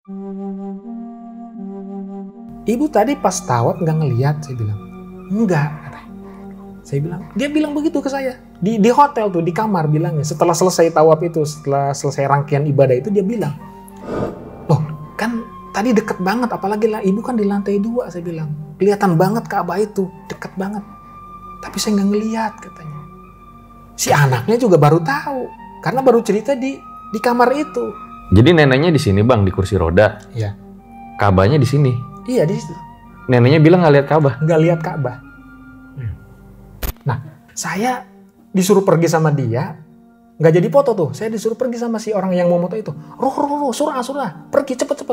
Ibu tadi pas tawaf nggak ngelihat, saya bilang. Enggak, katanya. Saya bilang, dia bilang begitu ke saya. Di hotel tuh, di kamar bilangnya. Setelah selesai tawaf itu, setelah selesai rangkaian ibadah itu, dia bilang, loh kan tadi deket banget, apalagi lah ibu kan di lantai 2, saya bilang. Kelihatan banget Ka'bah itu, deket banget. Tapi saya nggak ngelihat, katanya. Si anaknya juga baru tahu, karena baru cerita di kamar itu. Jadi neneknya di sini bang, di kursi roda. Iya. Ka'bahnya di sini. Iya di situ. Neneknya bilang nggak lihat Ka'bah. Nggak lihat Ka'bah. Nah, saya disuruh pergi sama dia, nggak jadi foto tuh. Saya disuruh pergi sama si orang yang mau foto itu. Ruh, surah, pergi cepet.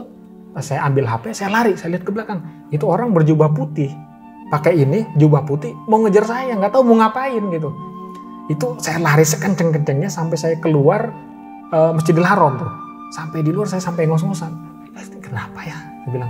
Pas saya ambil HP, saya lari, saya lihat ke belakang. Itu orang berjubah putih, pakai ini jubah putih, mau ngejar saya, nggak tahu mau ngapain gitu. Itu saya lari sekenceng-kencengnya sampai saya keluar Masjidil Haram tuh. Sampai di luar saya sampai ngos-ngosan. Kenapa ya? Saya bilang.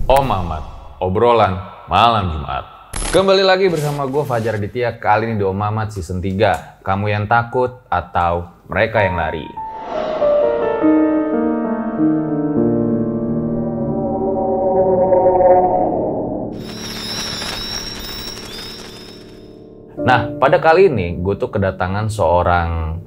Om Ahmad, obrolan malam Jumat. Kembali lagi bersama gue Fajar Aditya, kali ini di Om Ahmad season 3. Kamu yang takut atau mereka yang lari? Nah, pada kali ini gue tuh kedatangan seorang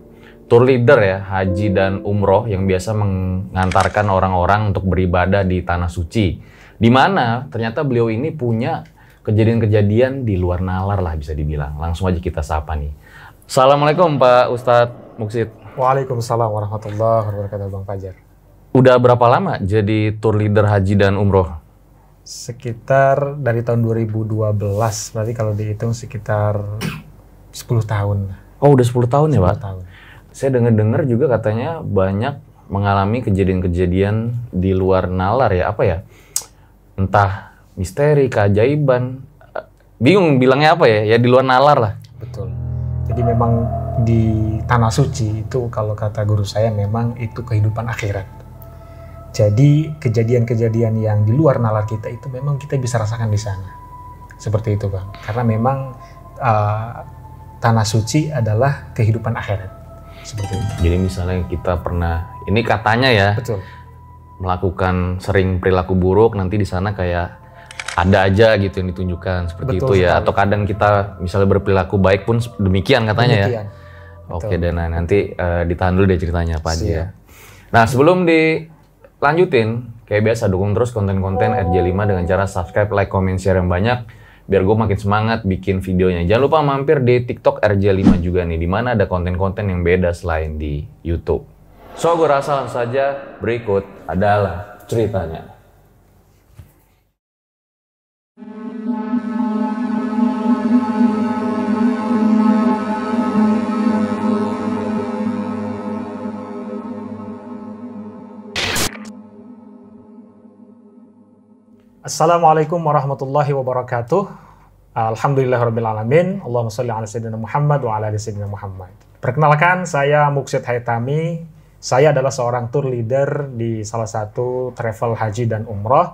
tour leader ya, haji dan umroh yang biasa mengantarkan orang-orang untuk beribadah di Tanah Suci. Di mana ternyata beliau ini punya kejadian-kejadian di luar nalar lah bisa dibilang. Langsung aja kita sapa nih. Assalamualaikum Pak Ustadz Muksid. Waalaikumsalam warahmatullahi wabarakatuh Bang Fajar. Udah berapa lama jadi tour leader haji dan umroh? Sekitar dari tahun 2012, berarti kalau dihitung sekitar 10 tahun. Oh udah 10 tahun ya Pak? 10 tahun. Saya dengar juga katanya banyak mengalami kejadian-kejadian di luar nalar ya, apa ya? Entah misteri, keajaiban, bingung bilangnya apa ya, ya di luar nalar lah. Betul. Jadi memang di Tanah Suci itu kalau kata guru saya memang itu kehidupan akhirat. Jadi kejadian-kejadian yang di luar nalar kita itu memang kita bisa rasakan di sana. Seperti itu Bang. Karena memang Tanah Suci adalah kehidupan akhirat. Seperti itu. Jadi misalnya kita pernah, ini katanya ya. Betul. Melakukan sering perilaku buruk, nanti di sana kayak ada aja gitu yang ditunjukkan seperti Betul itu ya. sekali. Atau kadang kita misalnya berperilaku baik pun demikian katanya Demikian. ya. Betul. Oke, dan nanti ditahan dulu deh ceritanya apa aja Siap. ya. Nah sebelum dilanjutin, kayak biasa dukung terus konten-konten RJ5 dengan cara subscribe, like, comment, share yang banyak. Biar gue makin semangat bikin videonya. Jangan lupa mampir di TikTok RJ5 juga nih, dimana ada konten-konten yang beda selain di YouTube. So, gue rasa langsung saja berikut adalah ceritanya. Assalamualaikum warahmatullahi wabarakatuh. Alhamdulillahirrabbilalamin. Allahumma sholli ala sayyidina Muhammad wa ala ali sayyidina Muhammad. Perkenalkan, saya Muksid Haitami. Saya adalah seorang tour leader di salah satu travel haji dan umroh.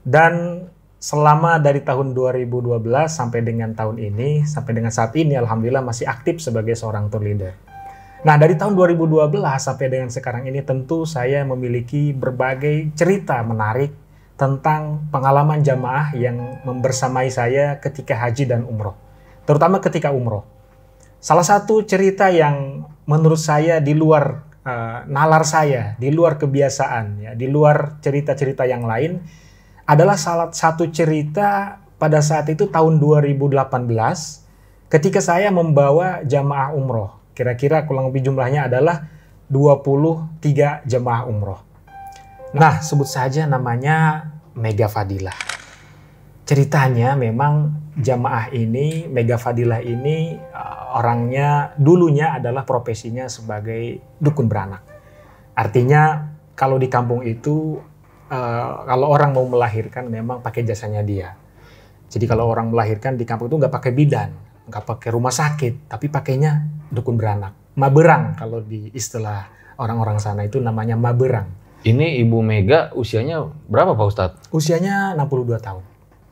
Dan selama dari tahun 2012 sampai dengan tahun ini, sampai dengan saat ini, alhamdulillah masih aktif sebagai seorang tour leader. Nah, dari tahun 2012 sampai dengan sekarang ini tentu saya memiliki berbagai cerita menarik tentang pengalaman jamaah yang membersamai saya ketika haji dan umroh. Terutama ketika umroh. Salah satu cerita yang menurut saya di luar nalar saya, di luar kebiasaan, ya, di luar cerita-cerita yang lain, adalah salah satu cerita pada saat itu tahun 2018 ketika saya membawa jamaah umroh. Kira-kira kurang lebih jumlahnya adalah 23 jamaah umroh. Nah, sebut saja namanya Mega Fadilah. Ceritanya memang jamaah ini, Mega Fadilah ini orangnya dulunya adalah profesinya sebagai dukun beranak. Artinya kalau di kampung itu kalau orang mau melahirkan memang pakai jasanya dia. Jadi kalau orang melahirkan di kampung itu nggak pakai bidan, nggak pakai rumah sakit, tapi pakainya dukun beranak. Maberang kalau di istilah orang-orang sana itu namanya maberang. Ini Ibu Mega usianya berapa Pak Ustadz? Usianya 62 tahun.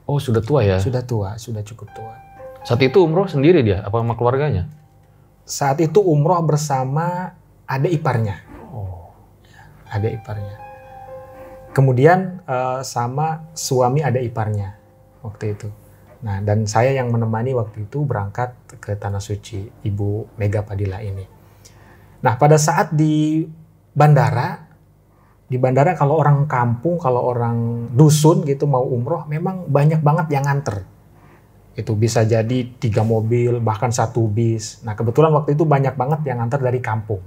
Oh sudah tua ya? Sudah tua, sudah cukup tua. Saat itu umroh sendiri dia, apa sama keluarganya? Saat itu umroh bersama adik iparnya. Oh. Adik iparnya. Kemudian sama suami adik iparnya waktu itu. Nah, dan saya yang menemani waktu itu berangkat ke Tanah Suci, Ibu Mega Padilla ini. Nah, pada saat di bandara kalau orang kampung, kalau orang dusun gitu mau umroh, memang banyak banget yang nganter. Itu bisa jadi 3 mobil, bahkan 1 bis. Nah, kebetulan waktu itu banyak banget yang nganter dari kampung.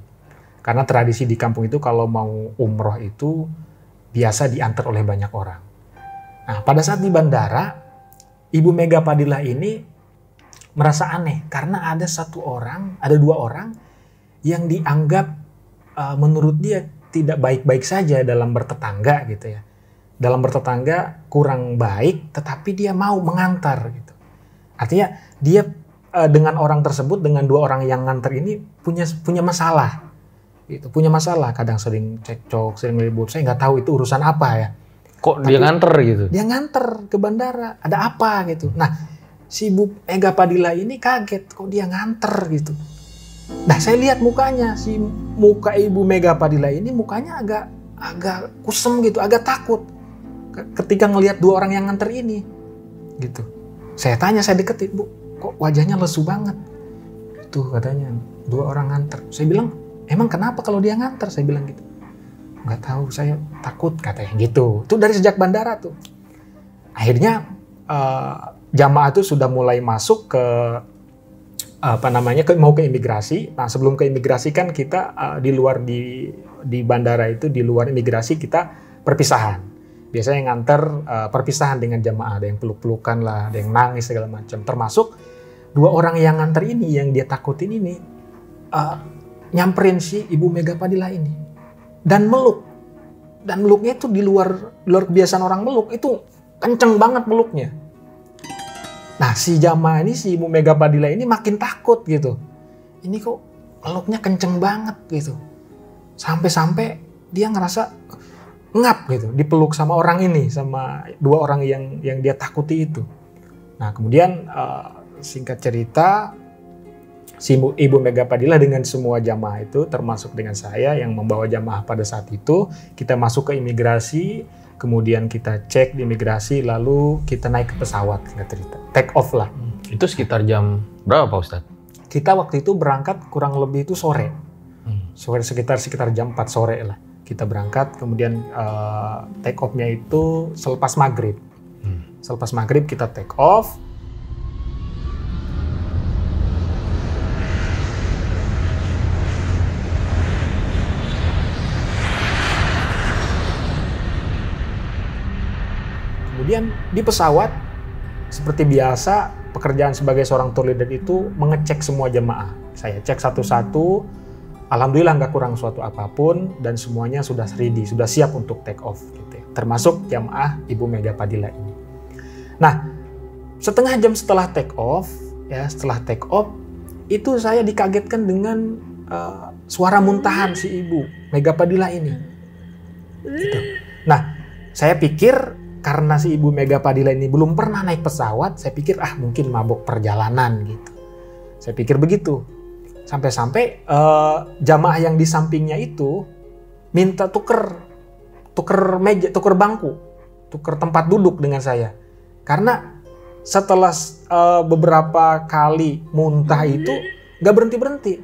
Karena tradisi di kampung itu kalau mau umroh itu biasa diantar oleh banyak orang. Nah, pada saat di bandara, Ibu Mega Padilla ini merasa aneh karena ada 2 orang yang dianggap menurut dia tidak baik-baik saja dalam bertetangga gitu ya. Dalam bertetangga kurang baik, tetapi dia mau mengantar gitu. Artinya dia dengan orang tersebut, dengan 2 orang yang nganter ini punya masalah. Gitu, punya masalah, kadang sering cekcok, sering ribut. Saya nggak tahu itu urusan apa ya. Kok dia nganter gitu? Dia nganter ke bandara, ada apa gitu. Nah, si Ibu Mega Padilla ini kaget, kok dia nganter gitu. Nah, saya lihat mukanya, si muka Ibu Mega Padilla ini mukanya agak kusem gitu, agak takut. Ketika ngelihat 2 orang yang nganter ini, gitu. Saya tanya, saya deketin, Bu, kok wajahnya lesu banget? Itu katanya, 2 orang nganter. Saya bilang, emang kenapa kalau dia nganter? Saya bilang gitu. Nggak tahu, saya takut katanya gitu. Itu dari sejak bandara tuh. Akhirnya jamaah itu sudah mulai masuk ke mau ke imigrasi. Nah, sebelum ke imigrasi kan kita di luar di bandara itu, di luar imigrasi kita perpisahan. Biasanya yang nganter perpisahan dengan jamaah, ada yang peluk-pelukan lah, ada yang nangis segala macam. Termasuk 2 orang yang nganter ini, yang dia takutin ini nyamperin si Ibu Mega Padilla ini dan meluknya itu di luar kebiasaan orang meluk, itu kenceng banget meluknya. Nah, si jamaah ini, si Ibu Mega Padilla ini makin takut gitu. Ini kok meluknya kenceng banget gitu. Sampai-sampai dia ngerasa ngap gitu, dipeluk sama orang ini, sama 2 orang yang dia takuti itu. Nah, kemudian singkat cerita, si Ibu Mega Padilla dengan semua jamaah itu, termasuk dengan saya yang membawa jamaah pada saat itu, kita masuk ke imigrasi, kemudian kita cek di imigrasi, lalu kita naik ke pesawat, singkat cerita, take off lah. Itu sekitar jam berapa Pak Ustadz? Kita waktu itu berangkat kurang lebih itu sore, sore sekitar jam 4 sore lah. Kita berangkat, kemudian take off-nya itu selepas maghrib. Selepas maghrib kita take off. Kemudian di pesawat, seperti biasa, pekerjaan sebagai seorang tour leader itu mengecek semua jemaah. Saya cek satu-satu, alhamdulillah nggak kurang suatu apapun, dan semuanya sudah ready, sudah siap untuk take off. Gitu ya. Termasuk jemaah Ibu Mega Padilla ini. Nah, setengah jam setelah take off, itu saya dikagetkan dengan suara muntahan si Ibu Mega Padilla ini. Gitu. Nah, saya pikir karena si Ibu Mega Padilla ini belum pernah naik pesawat, saya pikir mungkin mabuk perjalanan gitu. Saya pikir begitu. Sampai-sampai jamaah yang di sampingnya itu minta tuker meja, tuker bangku, tuker tempat duduk dengan saya. Karena setelah beberapa kali muntah itu nggak berhenti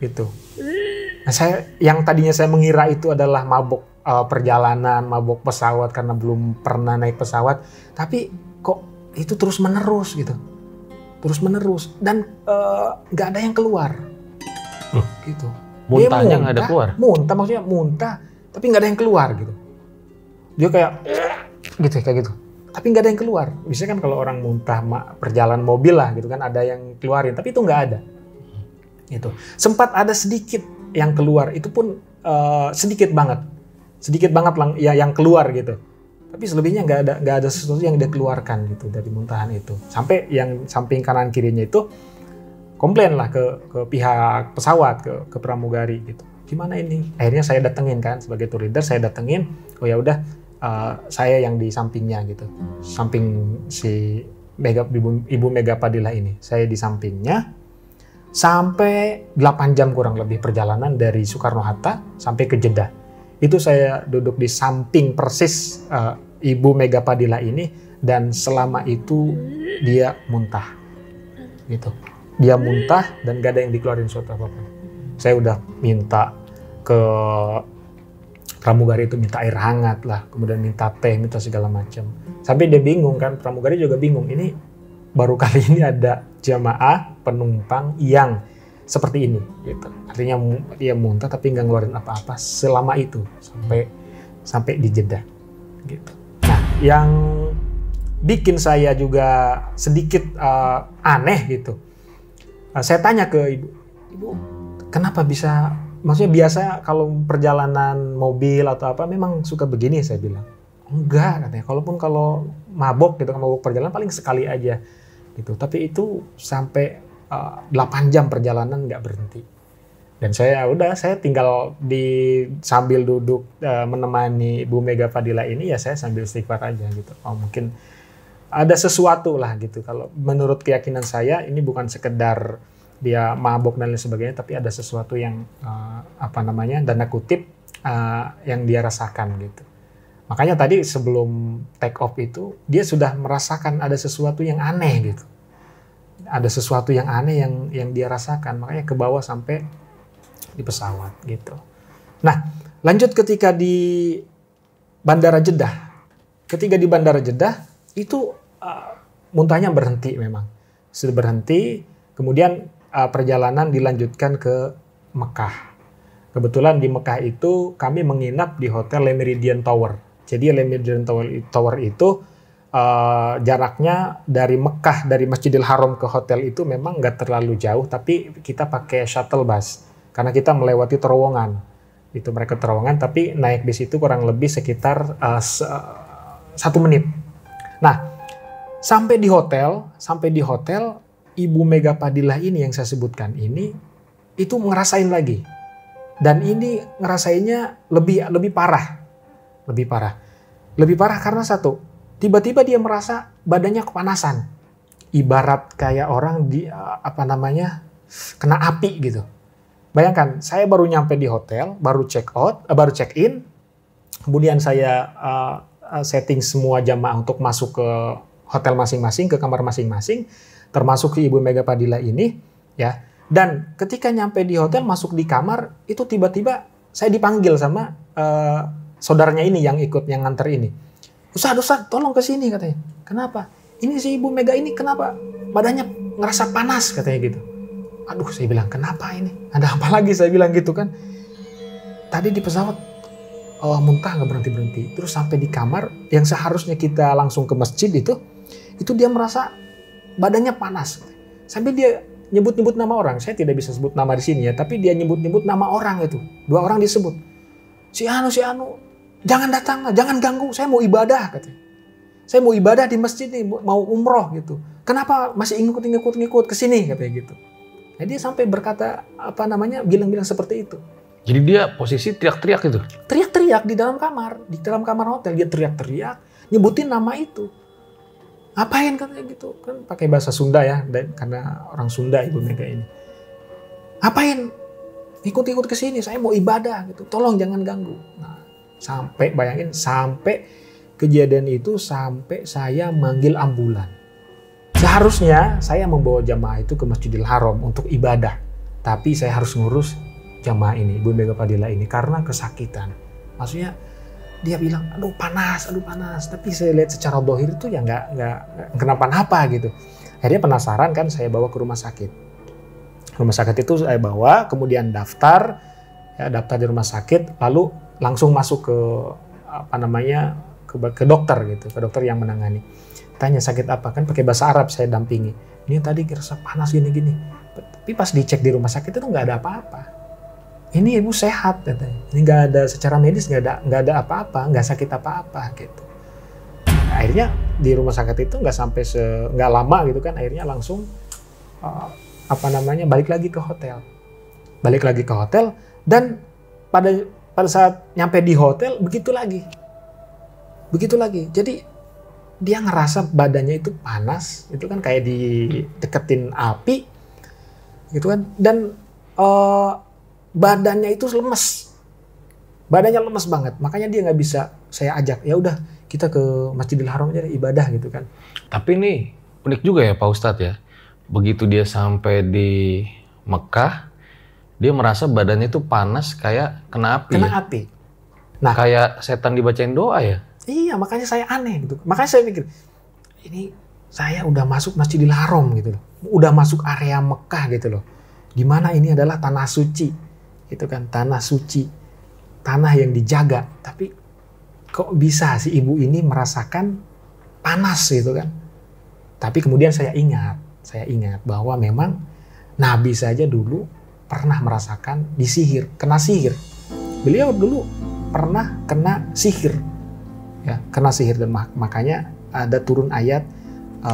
gitu. Nah, yang tadinya saya mengira itu adalah mabuk perjalanan, mabuk pesawat karena belum pernah naik pesawat, tapi kok itu terus menerus gitu, dan nggak ada yang keluar, gitu. Muntahnya nggak ada keluar? Maksudnya muntah, tapi nggak ada yang keluar gitu. Dia kayak gitu, tapi nggak ada yang keluar. Biasanya kan kalau orang muntah perjalanan mobil lah gitu kan ada yang keluarin, tapi itu nggak ada. Gitu. Sempat ada sedikit yang keluar, itu pun sedikit banget lah ya yang keluar gitu. Tapi selebihnya nggak ada sesuatu yang dia keluarkan gitu dari muntahan itu. Sampai yang samping kanan kirinya itu komplain lah ke pihak pesawat, ke pramugari gitu. Gimana ini? Akhirnya saya datengin kan sebagai tour leader, saya datengin. Oh ya udah, saya yang di sampingnya gitu, samping si Ibu Mega Padilla ini. Saya di sampingnya sampai 8 jam kurang lebih perjalanan dari Soekarno-Hatta sampai ke Jeddah. Itu saya duduk di samping persis Ibu Mega Padilla ini, dan selama itu dia muntah gitu. Dia muntah dan gak ada yang dikeluarin suatu apa-apa. Saya udah minta ke pramugari itu, minta air hangat lah, kemudian minta teh, minta segala macam. Sampai dia bingung kan, pramugari juga bingung. Ini baru kali ini ada jamaah penumpang yang seperti ini gitu. Artinya dia muntah tapi nggak ngeluarin apa-apa selama itu sampai di Jeddah gitu. Nah, yang bikin saya juga sedikit aneh gitu. Saya tanya ke ibu, kenapa bisa? Maksudnya biasa kalau perjalanan mobil atau apa memang suka begini, saya bilang. Enggak katanya. Kalau mabok gitu, mabok perjalanan paling sekali aja gitu. Tapi itu sampai 8 jam perjalanan nggak berhenti. Dan saya tinggal sambil duduk menemani Bu Mega Padilla ini, ya saya sambil istighfar aja gitu. Oh mungkin ada sesuatu lah gitu. Kalau menurut keyakinan saya ini bukan sekedar dia mabok dan lain sebagainya, tapi ada sesuatu yang tanda kutip yang dia rasakan gitu. Makanya tadi sebelum take off itu dia sudah merasakan ada sesuatu yang aneh gitu. Ada sesuatu yang aneh yang dia rasakan, makanya ke bawah sampai di pesawat gitu. Nah, lanjut ketika di Bandara Jeddah. Ketika di Bandara Jeddah itu muntahnya berhenti memang. Sudah berhenti, kemudian perjalanan dilanjutkan ke Mekah. Kebetulan di Mekah itu kami menginap di Hotel Le Méridien Tower. Jadi Le Méridien Tower itu jaraknya dari Mekah, dari Masjidil Haram ke hotel itu memang nggak terlalu jauh, tapi kita pakai shuttle bus karena kita melewati terowongan. Itu mereka terowongan, tapi naik bis itu kurang lebih sekitar 1 menit. Nah, sampai di hotel Ibu Mega Padilla ini yang saya sebutkan ini itu ngerasain lagi, dan ini ngerasainnya lebih parah karena satu. Tiba-tiba dia merasa badannya kepanasan. Ibarat kayak orang kena api gitu. Bayangkan, saya baru nyampe di hotel, baru check in, kemudian saya setting semua jamaah untuk masuk ke hotel masing-masing, ke kamar masing-masing, termasuk ke Ibu Mega Padilla ini, ya. Dan ketika nyampe di hotel, masuk di kamar, itu tiba-tiba saya dipanggil sama saudaranya ini yang nganter ini. Ustaz, tolong ke sini katanya. Kenapa? Ini si Ibu Mega ini kenapa? Badannya ngerasa panas katanya gitu. Aduh, saya bilang, kenapa ini? Ada apa lagi? Saya bilang gitu kan. Tadi di pesawat muntah nggak berhenti-berhenti. Terus sampai di kamar yang seharusnya kita langsung ke masjid itu dia merasa badannya panas. Sampai dia nyebut-nyebut nama orang. Saya tidak bisa sebut nama di sini ya, tapi dia nyebut-nyebut nama orang itu. 2 orang disebut. Si Anu, jangan datang, jangan ganggu, saya mau ibadah katanya. Saya mau ibadah di masjid nih, mau umroh gitu. Kenapa masih ngikut ke sini katanya gitu. Nah, dia sampai berkata bilang-bilang seperti itu. Jadi dia posisi teriak-teriak gitu. Teriak-teriak di dalam kamar hotel, dia teriak-teriak, nyebutin nama itu. Ngapain katanya gitu, kan pakai bahasa Sunda ya, karena orang Sunda Ibu Mega ini. Ngapain? Ikut-ikut ke sini, saya mau ibadah gitu. Tolong jangan ganggu. Nah, sampai kejadian itu sampai saya manggil ambulan. Seharusnya saya membawa jamaah itu ke Masjidil Haram untuk ibadah. Tapi saya harus ngurus jamaah ini, Ibu Mega Padilla ini, karena kesakitan. Maksudnya dia bilang, aduh panas. Tapi saya lihat secara dohir itu ya nggak kenapa-napa gitu. Akhirnya penasaran kan, saya bawa ke rumah sakit. Rumah sakit itu saya bawa, kemudian daftar di rumah sakit, lalu langsung masuk ke dokter gitu, ke dokter yang menangani. Tanya sakit apa, kan pakai bahasa Arab saya dampingi. Ini tadi rasa panas gini. Tapi pas dicek di rumah sakit itu nggak ada apa-apa. Ini ibu sehat katanya. Ini nggak ada secara medis nggak ada apa-apa, nggak sakit apa-apa gitu. akhirnya di rumah sakit itu nggak lama gitu kan, akhirnya langsung balik lagi ke hotel. Dan pada saat nyampe di hotel begitu lagi. Jadi dia ngerasa badannya itu panas, itu kan kayak dideketin api gitu kan, dan badannya itu lemes banget, makanya dia nggak bisa saya ajak, ya udah kita ke Masjidil Haram aja ibadah gitu kan. Tapi nih unik juga ya Pak Ustadz ya, begitu dia sampai di Mekah, dia merasa badannya itu panas kayak kena api. Nah, kayak setan dibacain doa ya. Iya, makanya saya aneh gitu. Makanya saya mikir, ini saya udah masuk Masjidil Haram gitu loh. Udah masuk area Mekah gitu loh. Dimana ini adalah tanah suci. Gitu kan, tanah suci. Tanah yang dijaga. Tapi kok bisa si ibu ini merasakan panas gitu kan. Tapi kemudian saya ingat bahwa memang Nabi saja dulu pernah merasakan kena sihir. Beliau dulu pernah kena sihir. Ya, kena sihir, dan makanya ada turun ayat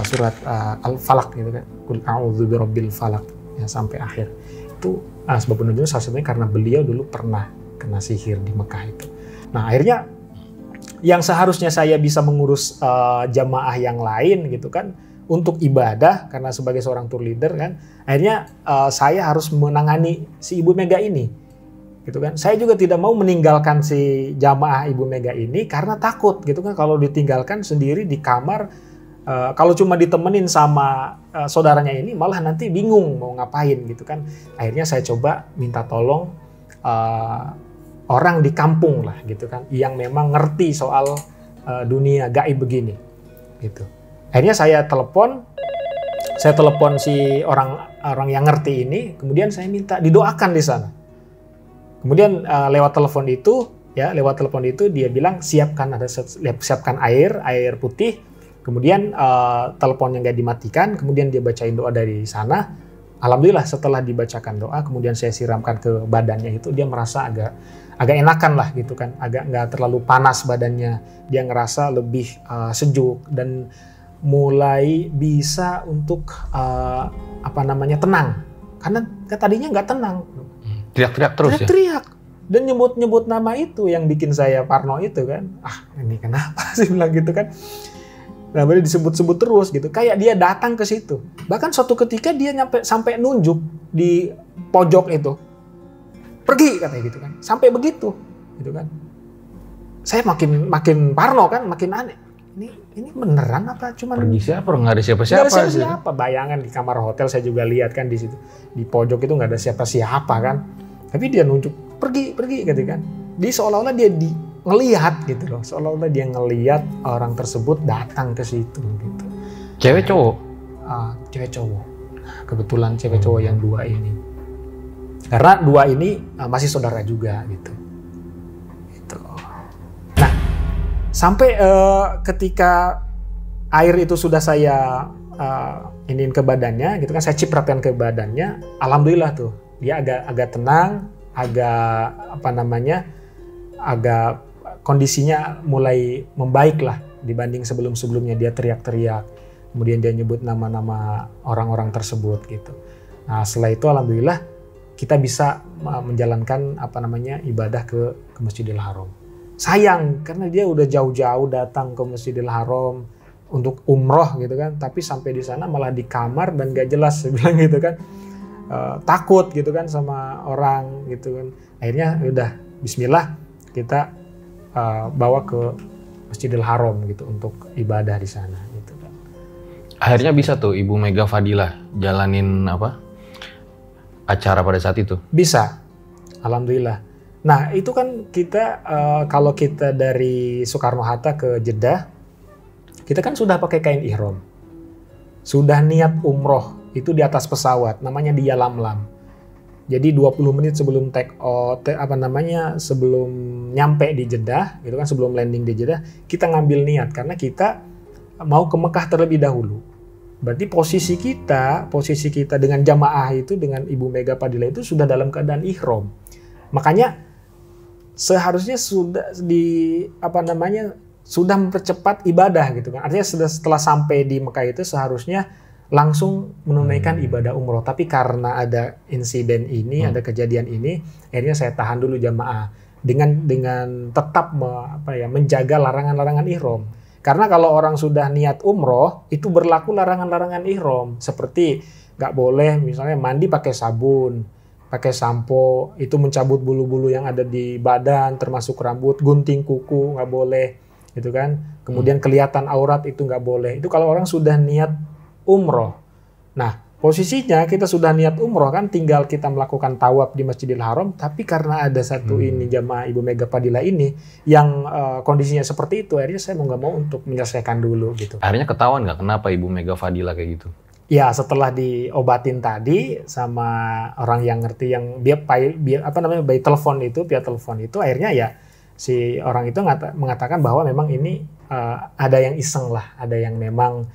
surat Al-Falaq gitu kan. Qul a'udzu birabbil falaq ya, sampai akhir. Itu sebab penunjuknya salah satunya karena beliau dulu pernah kena sihir di Mekah itu. Nah, akhirnya yang seharusnya saya bisa mengurus jamaah yang lain gitu kan untuk ibadah karena sebagai seorang tour leader kan, akhirnya saya harus menangani si Ibu Mega ini. Gitu kan. Saya juga tidak mau meninggalkan si jamaah Ibu Mega ini karena takut gitu kan, kalau ditinggalkan sendiri di kamar, kalau cuma ditemenin sama saudaranya ini malah nanti bingung mau ngapain gitu kan. Akhirnya saya coba minta tolong orang di kampung lah gitu kan, yang memang ngerti soal dunia gaib begini gitu. Akhirnya saya telepon si orang yang ngerti ini, kemudian saya minta didoakan di sana. Kemudian lewat telepon itu dia bilang siapkan air putih. Kemudian teleponnya nggak dimatikan. Kemudian dia bacain doa dari sana. Alhamdulillah setelah dibacakan doa, kemudian saya siramkan ke badannya itu, dia merasa agak enakan lah gitu kan, agak nggak terlalu panas badannya. Dia ngerasa lebih sejuk dan mulai bisa untuk tenang. Karena tadinya nggak tenang. Teriak-teriak terus teriak-teriak. Dan nyebut nama itu yang bikin saya parno itu kan. Ini kenapa sih bilang gitu kan. Nah, boleh disebut-sebut terus gitu. Kayak dia datang ke situ. Bahkan suatu ketika dia sampai nunjuk di pojok itu. Pergi katanya gitu kan. Sampai begitu gitu kan. Saya makin parno kan, makin aneh. Ini beneran apa cuman pergi siapa? Nggak ada siapa-siapa. Nggak ada siapa. Bayangan di kamar hotel saya juga lihat kan di situ. Di pojok itu nggak ada siapa-siapa kan. Tapi dia nunjuk pergi gitu kan. Dia seolah-olah dia ngelihat gitu loh. Seolah-olah dia ngelihat orang tersebut datang ke situ gitu. Cewek cowok? Cewek cowok. Kebetulan cewek cowok yang dua ini. Karena dua ini masih saudara juga gitu. Nah, sampai ketika air itu sudah saya iniin ke badannya gitu kan, saya cipratan ke badannya, alhamdulillah tuh dia agak tenang, agak kondisinya mulai membaik lah dibanding sebelumnya dia teriak-teriak, kemudian dia nyebut nama-nama orang-orang tersebut gitu. Nah, setelah itu alhamdulillah kita bisa menjalankan ibadah ke Masjidil Haram. Sayang karena dia udah jauh-jauh datang ke Masjidil Haram untuk umroh gitu kan, tapi sampai di sana malah di kamar dan gak jelas, saya bilang gitu kan. Takut gitu kan sama orang gitu kan. Akhirnya udah bismillah kita bawa ke Masjidil Haram gitu untuk ibadah di sana gitu kan. Akhirnya bisa tuh Ibu Mega Fadilah jalanin acara pada saat itu? Bisa. Alhamdulillah. Nah, itu kan kita kalau kita dari Soekarno-Hatta ke Jeddah, kita kan sudah pakai kain ihram. Sudah niat umroh. Itu di atas pesawat, namanya di Yalamlam. Jadi 20 menit sebelum sebelum nyampe di Jeddah, gitu kan, sebelum landing di Jeddah, kita ngambil niat karena kita mau ke Mekah terlebih dahulu. Berarti posisi kita dengan jamaah itu, dengan Ibu Mega Fadilah itu sudah dalam keadaan ihram. Makanya seharusnya sudah mempercepat ibadah gitu kan. Artinya setelah sampai di Mekah itu seharusnya langsung menunaikan ibadah umroh. Tapi karena ada insiden ini, ada kejadian ini, akhirnya saya tahan dulu jamaah dengan tetap menjaga larangan-larangan ihram. Karena kalau orang sudah niat umroh, itu berlaku larangan-larangan ihram. Seperti nggak boleh misalnya mandi pakai sabun, pakai sampo, itu mencabut bulu-bulu yang ada di badan, termasuk rambut, gunting kuku, nggak boleh. Gitu kan. Kemudian kelihatan aurat itu nggak boleh. Itu kalau orang sudah niat umroh. Nah, posisinya kita sudah niat umroh kan, tinggal kita melakukan tawaf di Masjidil Haram, tapi karena ada satu ini jamaah Ibu Mega Fadilah ini yang kondisinya seperti itu, akhirnya saya mau nggak mau untuk menyelesaikan dulu gitu. Akhirnya ketahuan nggak kenapa Ibu Mega Fadilah kayak gitu? Ya, setelah diobatin tadi sama orang yang ngerti, yang by telepon itu, via telepon itu, akhirnya ya si orang itu mengatakan bahwa memang ini ada yang iseng lah, ada yang memang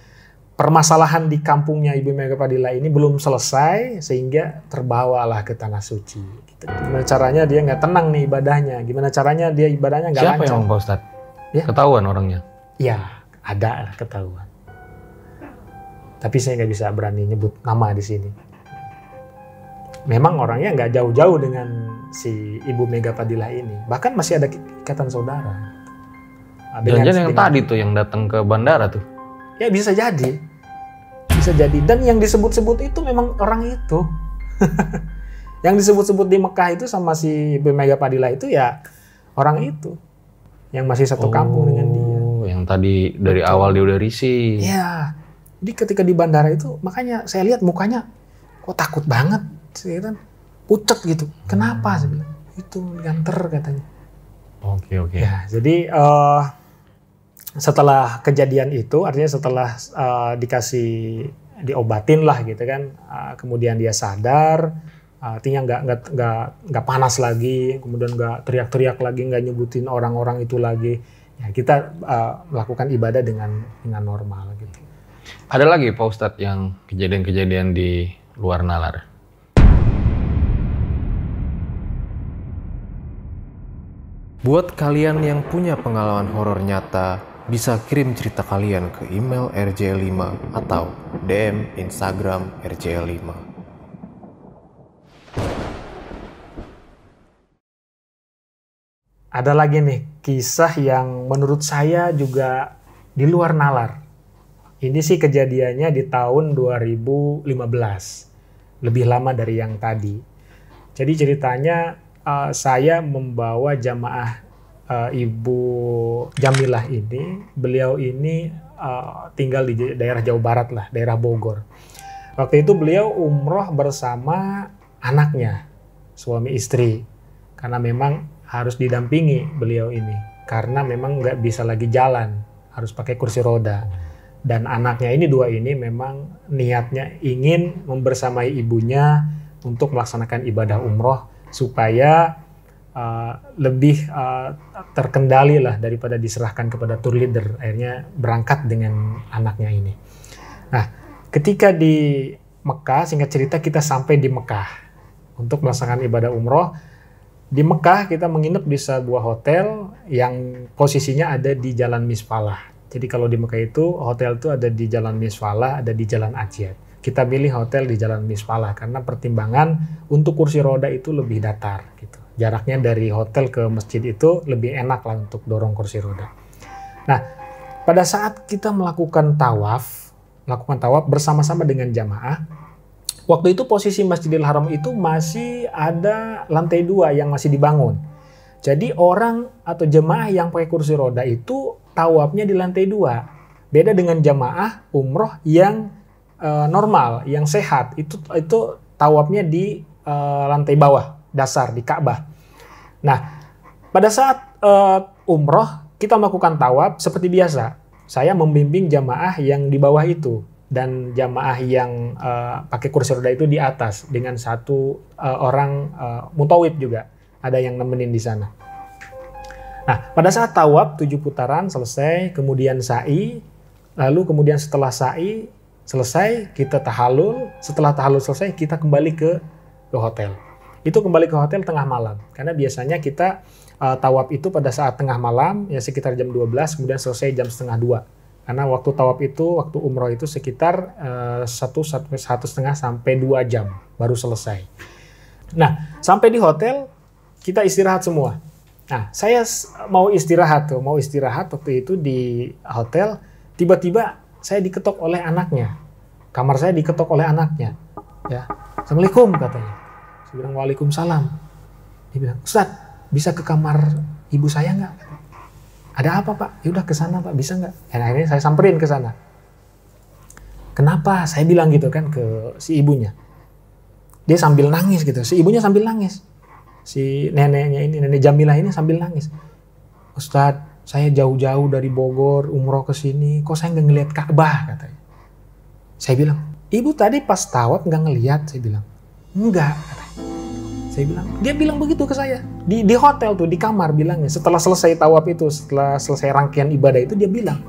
permasalahan di kampungnya Ibu Mega Fadilah ini belum selesai sehingga terbawalah ke tanah suci. Gitu. Gimana caranya dia nggak tenang nih ibadahnya? Gimana caranya dia ibadahnya nggak lancar? Siapa yang Pak Ustadz? Ya? Ketahuan orangnya? Ya, ada ketahuan. Tapi saya nggak bisa berani nyebut nama di sini. Memang orangnya nggak jauh-jauh dengan si Ibu Mega Fadilah ini. Bahkan masih ada ikatan saudara. Jangan-jangan yang tadi tuh yang datang ke bandara tuh? Ya bisa jadi. Bisa jadi. Dan yang disebut-sebut itu memang orang itu. Yang disebut-sebut di Mekah itu sama si Ibu Mega Fadilah itu ya orang itu. Yang masih satu kampung dengan dia. Yang tadi dari awal dia udah risih. Iya. Jadi ketika di bandara itu, makanya saya lihat mukanya kok takut banget. Saya kan pucet gitu. Kenapa? Saya bilang, itu ganter katanya. Oke. Ya, jadi setelah kejadian itu, artinya setelah diobatin lah gitu kan, kemudian dia sadar, artinya nggak panas lagi, kemudian nggak teriak-teriak lagi, nggak nyebutin orang-orang itu lagi, ya kita melakukan ibadah dengan normal gitu. Ada lagi Pak Ustadz yang kejadian-kejadian di luar nalar? Buat kalian yang punya pengalaman horor nyata, bisa kirim cerita kalian ke email RJ5 atau DM Instagram RJ5. Ada lagi nih kisah yang menurut saya juga di luar nalar. Ini sih kejadiannya di tahun 2015. Lebih lama dari yang tadi. Jadi ceritanya saya membawa jamaah Ibu Jamilah ini. Beliau ini tinggal di daerah Jawa Barat lah, daerah Bogor. Waktu itu beliau umroh bersama anaknya, suami istri. Karena memang harus didampingi beliau ini. Karena memang nggak bisa lagi jalan, harus pakai kursi roda. Dan anaknya ini, dua ini memang niatnya ingin membersamai ibunya untuk melaksanakan ibadah umroh supaya lebih terkendali lah daripada diserahkan kepada tour leader. Akhirnya berangkat dengan anaknya ini. Nah, ketika di Mekah, singkat cerita kita sampai di Mekah untuk melaksanakan ibadah umroh. Di Mekah kita menginap di sebuah hotel yang posisinya ada di Jalan Misfalah. Jadi kalau di Mekah itu hotel itu ada di Jalan Misfalah, ada di Jalan Ajiat. Kita pilih hotel di Jalan Misfalah karena pertimbangan untuk kursi roda itu lebih datar gitu. Jaraknya dari hotel ke masjid itu lebih enak lah untuk dorong kursi roda. Nah, pada saat kita melakukan tawaf bersama-sama dengan jamaah, waktu itu posisi Masjidil Haram itu masih ada lantai 2 yang masih dibangun. Jadi orang atau jemaah yang pakai kursi roda itu tawafnya di lantai 2. Beda dengan jamaah umroh yang normal, yang sehat. Itu tawafnya di lantai bawah, dasar, di Ka'bah. Nah, pada saat umroh, kita melakukan tawaf seperti biasa. Saya membimbing jamaah yang di bawah itu. Dan jamaah yang pakai kursi roda itu di atas. Dengan satu orang mutawib juga. Ada yang nemenin di sana. Nah, pada saat tawaf 7 putaran selesai, kemudian sa'i, lalu kemudian setelah sa'i selesai kita tahallul, setelah tahallul selesai kita kembali ke hotel. Itu kembali ke hotel tengah malam, karena biasanya kita tawaf itu pada saat tengah malam, ya sekitar jam 12, kemudian selesai jam setengah 2. Karena waktu tawaf itu, waktu umroh itu sekitar 1,5 sampai 2 jam baru selesai. Nah, sampai di hotel, kita istirahat semua. Nah, saya mau istirahat waktu itu di hotel, tiba-tiba saya diketok oleh anaknya. Kamar saya diketok oleh anaknya. Ya, Assalamualaikum katanya. Saya bilang waalaikumsalam. Dia bilang, Ustaz, bisa ke kamar ibu saya nggak? Ada apa Pak? Ya udah ke sana Pak, bisa nggak? Dan akhirnya saya samperin ke sana. Kenapa? Saya bilang gitu kan ke si ibunya. Dia sambil nangis gitu. Si ibunya sambil nangis. Si neneknya ini, nenek Jamilah ini sambil nangis. Ustadz, saya jauh-jauh dari Bogor umroh ke sini, kok saya nggak ngelihat Ka'bah katanya. Saya bilang, ibu tadi pas tawaf nggak ngelihat? Saya bilang, enggak katanya. Saya bilang, dia bilang begitu ke saya. Di hotel tuh, di kamar bilangnya. Setelah selesai tawaf itu, setelah selesai rangkaian ibadah itu, dia bilang,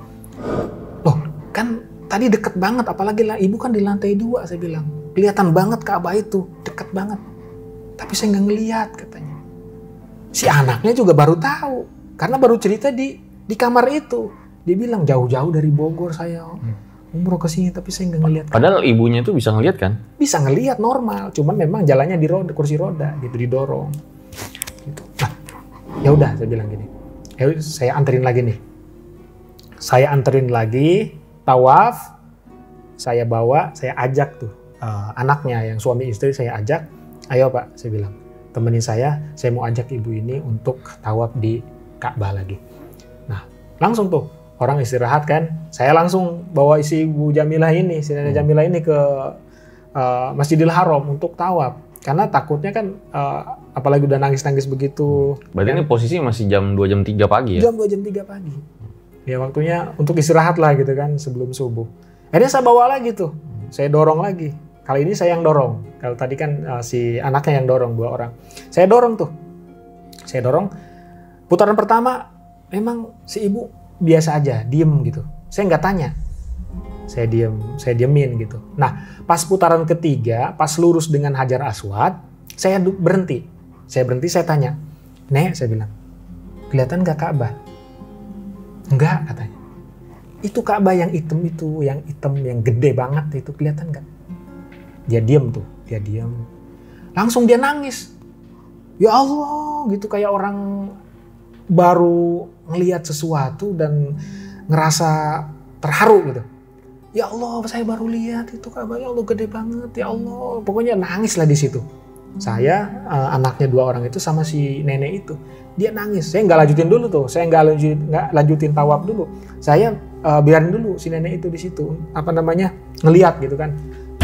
loh kan tadi deket banget, apalagi lah ibu kan di lantai 2, saya bilang. Kelihatan banget Ka'bah itu, deket banget. Tapi saya nggak ngelihat katanya. Si anaknya juga baru tahu, karena baru cerita di kamar itu. Dia bilang, jauh-jauh dari Bogor saya umroh ke sini, tapi saya nggak ngelihat. Padahal ibunya itu bisa ngelihat kan? Bisa ngelihat normal, cuman memang jalannya di kursi roda gitu, didorong. Gitu. Nah, ya udah saya bilang gini. Saya anterin lagi nih. Saya anterin lagi tawaf. Saya bawa, saya ajak tuh anaknya yang suami istri saya ajak. Ayo Pak, saya bilang, temenin saya mau ajak ibu ini untuk tawaf di Ka'bah lagi. Nah, langsung tuh orang istirahat kan, saya langsung bawa isi ibu Jamilah ini, si nenek Jamilah ini ke Masjidil Haram untuk tawaf. Karena takutnya kan, apalagi udah nangis-nangis begitu. Berarti kan, ini posisi masih jam 2 jam 3 pagi ya? Jam 2 jam 3 pagi. Ya waktunya untuk istirahat lah gitu kan, sebelum subuh. Akhirnya saya bawa lagi tuh, saya dorong lagi. Kali ini saya yang dorong. Kalau tadi kan si anaknya yang dorong, 2 orang. Saya dorong tuh. Saya dorong. Putaran pertama memang si ibu biasa aja, diem gitu. Saya nggak tanya. Saya diemin gitu. Nah, pas putaran ketiga, pas lurus dengan Hajar Aswad, saya berhenti. Saya berhenti, saya tanya. Nek, saya bilang, kelihatan nggak Ka'bah? Enggak, katanya. Itu Ka'bah yang hitam itu, yang gede banget itu, kelihatan nggak? Dia diem tuh, dia diem. Langsung dia nangis. Ya Allah, gitu kayak orang baru ngelihat sesuatu dan ngerasa terharu gitu. Ya Allah, saya baru lihat itu Ka'bah, ya Allah gede banget, ya Allah. Pokoknya nangis lah di situ. Saya, anaknya 2 orang itu sama si nenek itu, dia nangis. Saya nggak lanjutin dulu tuh, saya nggak lanjutin tawaf dulu. Saya biarin dulu si nenek itu di situ, ngelihat gitu kan.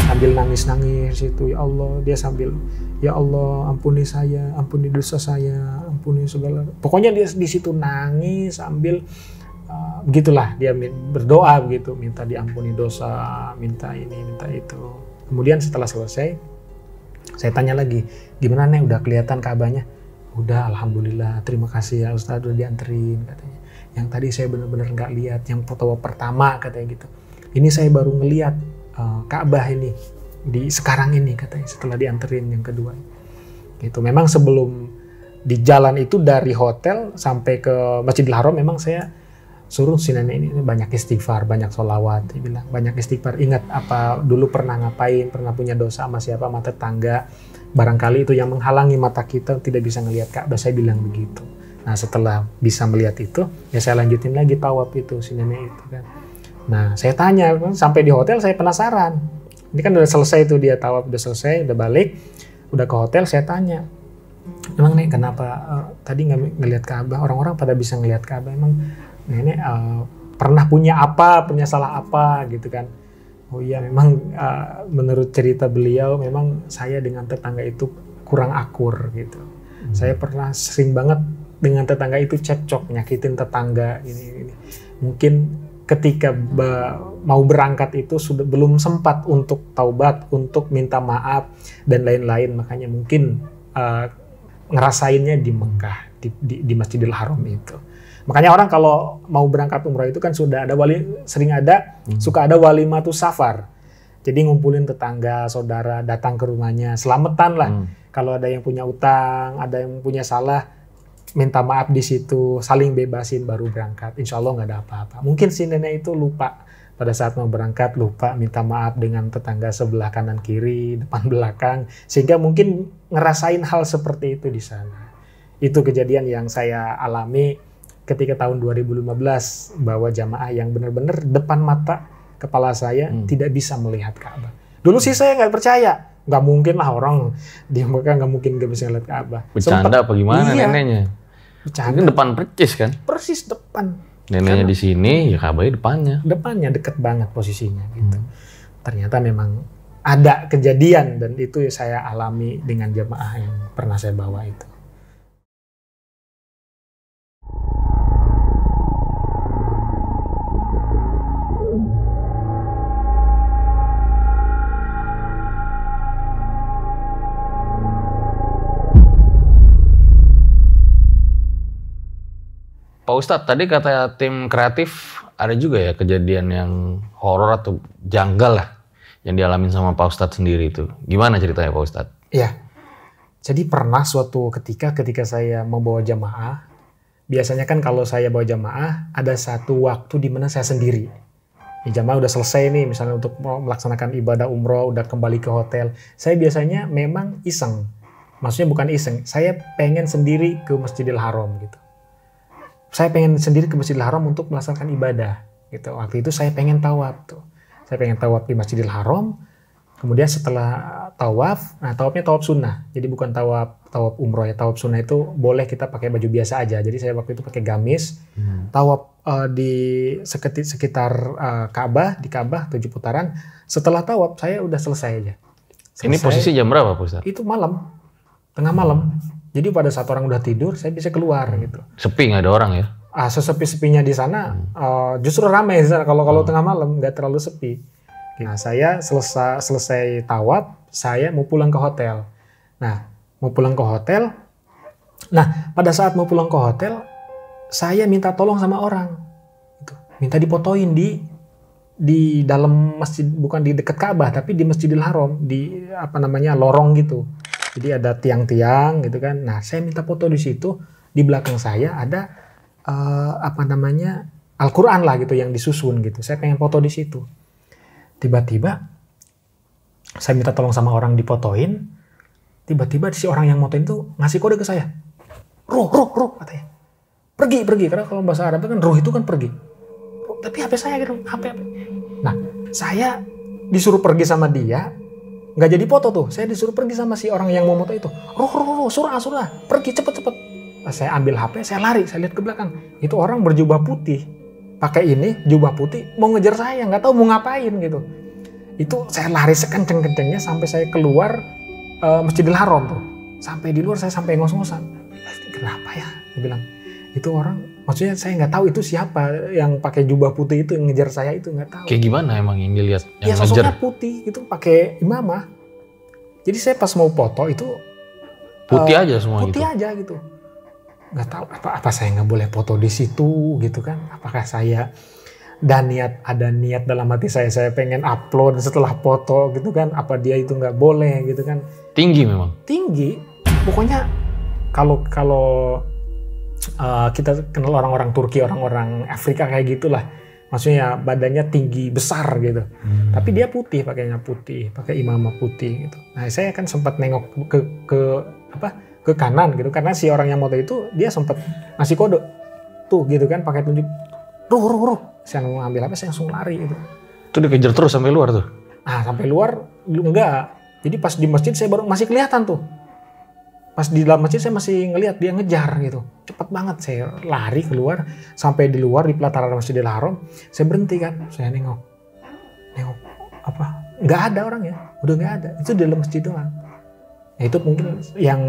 Sambil nangis-nangis itu, ya Allah, dia sambil, ya Allah ampuni saya, ampuni dosa saya, ampuni segala. Pokoknya dia di situ nangis sambil begitulah dia berdoa begitu, minta diampuni dosa, minta ini, minta itu. Kemudian setelah selesai, saya tanya lagi, gimana Nek, udah kelihatan Ka'bahnya? Udah, alhamdulillah, terima kasih ya Ustadz udah dianterin katanya. Yang tadi saya benar-benar nggak lihat, yang foto pertama katanya gitu. Ini saya baru ngelihat Ka'bah ini di sekarang ini katanya, setelah dianterin yang kedua. Gitu. Memang sebelum di jalan itu dari hotel sampai ke Masjidil Haram, memang saya suruh si nenek ini banyak istighfar, banyak sholawat. Dia bilang banyak istighfar, ingat apa dulu pernah ngapain, pernah punya dosa sama siapa, sama tetangga. Barangkali itu yang menghalangi mata kita tidak bisa ngelihat Ka'bah, saya bilang begitu. Nah setelah bisa melihat itu, ya saya lanjutin lagi tawaf itu si nenek itu kan. Nah saya tanya, sampai di hotel saya penasaran. Ini kan udah selesai tuh dia tawaf, udah selesai, udah balik, udah ke hotel, saya tanya, emang Nek kenapa tadi nggak ngelihat Ka'bah? Orang-orang pada bisa ngelihat Ka'bah, emang Nenek pernah punya apa, punya salah apa gitu kan? Oh iya, memang menurut cerita beliau, memang saya dengan tetangga itu kurang akur gitu. Saya pernah sering banget dengan tetangga itu cekcok, nyakitin tetangga ini. Mungkin ketika mau berangkat itu sudah belum sempat untuk taubat, untuk minta maaf dan lain-lain, makanya mungkin ngerasainnya di Mekah, di Masjidil Haram itu. Makanya orang kalau mau berangkat umrah itu kan sudah ada suka ada walimatu safar. Jadi ngumpulin tetangga, saudara, datang ke rumahnya, selamatan lah. Kalau ada yang punya utang, ada yang punya salah, minta maaf di situ, saling bebasin baru berangkat. Insya Allah nggak ada apa-apa. Mungkin si nenek itu lupa pada saat mau berangkat, lupa minta maaf dengan tetangga sebelah kanan kiri, depan belakang, sehingga mungkin ngerasain hal seperti itu di sana. Itu kejadian yang saya alami ketika tahun 2015, bahwa jamaah yang benar-benar depan mata kepala saya tidak bisa melihat Ka'bah. Dulu sih saya nggak percaya. Nggak mungkin lah orang di Mekah nggak mungkin nggak bisa ngeliat Ka'bah. Bercanda apa gimana iya, neneknya? Bercanda. Mungkin depan percis kan? Persis depan. Neneknya di sini, ya Ka'bahnya depannya. Depannya deket banget posisinya gitu. Ternyata memang ada kejadian dan itu saya alami dengan jamaah yang pernah saya bawa itu. Pak Ustadz, tadi kata tim kreatif ada juga ya kejadian yang horor atau janggal lah yang dialamin sama Pak Ustadz sendiri itu. Gimana ceritanya Pak Ustadz? Iya, jadi pernah suatu ketika saya membawa jamaah, biasanya kan kalau saya bawa jamaah ada satu waktu di mana saya sendiri. Jamaah udah selesai nih, misalnya untuk melaksanakan ibadah umroh, udah kembali ke hotel. Saya biasanya memang iseng, maksudnya bukan iseng, saya pengen sendiri ke Masjidil Haram gitu. Saya pengen sendiri ke Masjidil Haram untuk melaksanakan ibadah gitu. Waktu itu saya pengen tawaf tuh. Saya pengen tawaf di Masjidil Haram. Kemudian setelah tawaf, nah tawafnya tawaf sunnah. Jadi bukan tawaf umroh ya. Tawaf sunnah itu boleh kita pakai baju biasa aja. Jadi saya waktu itu pakai gamis. Tawaf di sekitar Ka'bah, di Ka'bah 7 putaran. Setelah tawaf saya udah selesai aja. Ini posisi jam berapa Pak Ustadz? Itu malam, tengah malam. Jadi pada saat orang udah tidur, saya bisa keluar gitu. Sepi nggak ada orang ya? Sesepi-sepinya di sana, justru ramai di sana. Kalau tengah malam nggak terlalu sepi. Nah, saya selesai tawaf, saya mau pulang ke hotel. Nah, mau pulang ke hotel. Nah, pada saat mau pulang ke hotel, saya minta tolong sama orang. Gitu. Minta dipotoin di dalam masjid, bukan di dekat Ka'bah, tapi di Masjidil Haram, di lorong gitu. Jadi ada tiang-tiang gitu kan. Nah, saya minta foto di situ. Di belakang saya ada Al-Quran lah gitu yang disusun gitu. Saya pengen foto di situ. Tiba-tiba saya minta tolong sama orang dipotoin. Tiba-tiba si orang yang motoin tuh ngasih kode ke saya. Ruh katanya. Pergi. Karena kalau bahasa Arab kan ruh itu kan pergi. Tapi HP saya gitu. HP. Nah, saya disuruh pergi sama dia. Nggak jadi foto tuh, saya disuruh pergi sama si orang yang mau moto itu. Ruh, surah, pergi cepet. Saya ambil HP, saya lari, saya lihat ke belakang. Itu orang berjubah putih, pakai ini jubah putih, mau ngejar saya, nggak tahu mau ngapain gitu. Itu saya lari sekenceng-kencengnya sampai saya keluar Masjidil Haram tuh. Sampai di luar saya sampai ngos-ngosan. Kenapa ya? Saya bilang itu orang, maksudnya saya nggak tahu itu siapa yang pakai jubah putih itu yang ngejar saya itu, nggak tahu. Kayak gimana emang yang dilihat yang ya, ngejar? Sosoknya putih itu pakai imamah. Jadi saya pas mau foto itu putih aja semua putih gitu. aja gitu. Nggak tahu apa saya nggak boleh foto di situ gitu kan? Apakah saya ada niat dalam hati saya pengen upload setelah foto gitu kan? Apa dia itu nggak boleh gitu kan? Tinggi memang. Tinggi. Pokoknya kalau kita kenal orang-orang Turki, orang-orang Afrika kayak gitulah. Maksudnya badannya tinggi, besar gitu. Tapi dia putih, pakainya putih, pakai imamah putih gitu. Nah, saya kan sempat nengok ke kanan gitu karena si orang yang moto itu dia sempat ngasih kode. Tuh gitu kan pakai tunjuk. Ruh. Saya mau ambil apa, saya langsung lari gitu. Itu dikejar terus sampai luar tuh. Nah, sampai luar enggak. Jadi pas di masjid saya baru masih kelihatan tuh. Pas di dalam masjid saya masih ngelihat dia ngejar gitu. Cepet banget saya lari keluar. Sampai di luar di pelataran Masjidil Haram. Saya berhenti kan. Saya nengok apa. Nggak ada orang ya. Udah nggak ada. Itu di dalam masjid doang. Nah, itu mungkin yang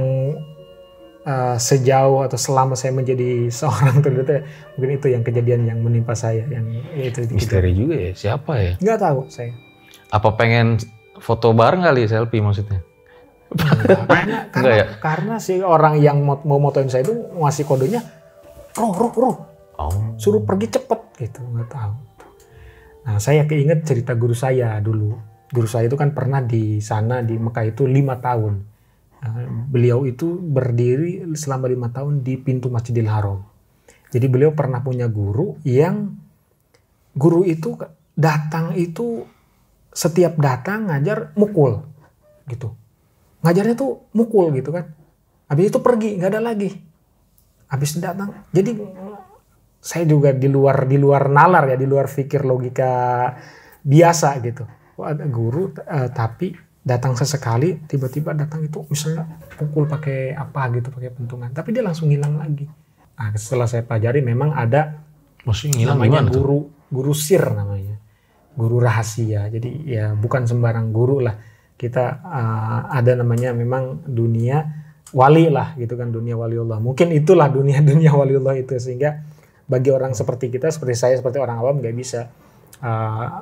sejauh atau selama saya menjadi seorang ternyata mungkin itu yang kejadian yang menimpa saya. Yang itu misteri juga ya. Siapa ya? Nggak tahu saya. Apa pengen foto bareng kali selfie maksudnya? Karena si orang yang mau motoin saya itu ngasih kodenya ruh. Suruh pergi cepet gitu, nggak tahu. Nah, saya keinget cerita guru saya dulu. Guru saya itu kan pernah di sana di Mekah itu 5 tahun. Beliau itu berdiri selama 5 tahun di pintu Masjidil Haram. Jadi beliau pernah punya guru yang guru itu datang itu setiap datang ngajar mukul gitu. Ngajarnya tuh mukul gitu kan. Habis itu pergi, nggak ada lagi. Habis datang. Jadi saya juga di luar nalar ya, di luar pikir logika biasa gitu. Oh, ada guru tapi datang sesekali, tiba-tiba datang itu misalnya pukul pakai apa gitu, pakai pentungan. Tapi dia langsung hilang lagi. Nah, setelah saya pelajari memang ada namanya guru sir namanya. Guru rahasia. Jadi ya bukan sembarang guru lah. Kita ada namanya memang dunia wali lah gitu kan, dunia waliullah. Mungkin itulah dunia waliullah itu, sehingga bagi orang seperti kita, seperti saya, seperti orang awam nggak bisa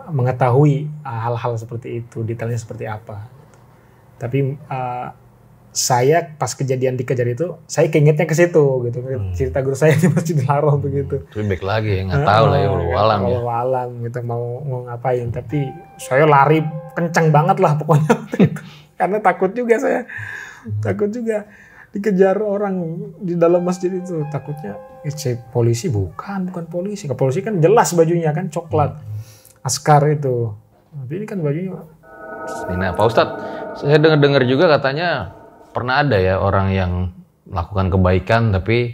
mengetahui hal-hal seperti itu, detailnya seperti apa. Tapi saya pas kejadian dikejar itu, saya keingetnya ke situ gitu, cerita guru saya di Masjidil Haram begitu. Tapi baik lagi ya, nggak tahu lah ya, walau alam ya. Walau alam gitu mau ngapain, tapi saya lari kencang banget lah pokoknya itu. Karena takut juga saya, takut juga dikejar orang di dalam masjid itu. Takutnya polisi, bukan polisi. Ke polisi kan jelas bajunya kan coklat, askar itu. Tapi ini kan bajunya. Nah Pak Ustadz, saya dengar juga katanya pernah ada ya orang yang melakukan kebaikan tapi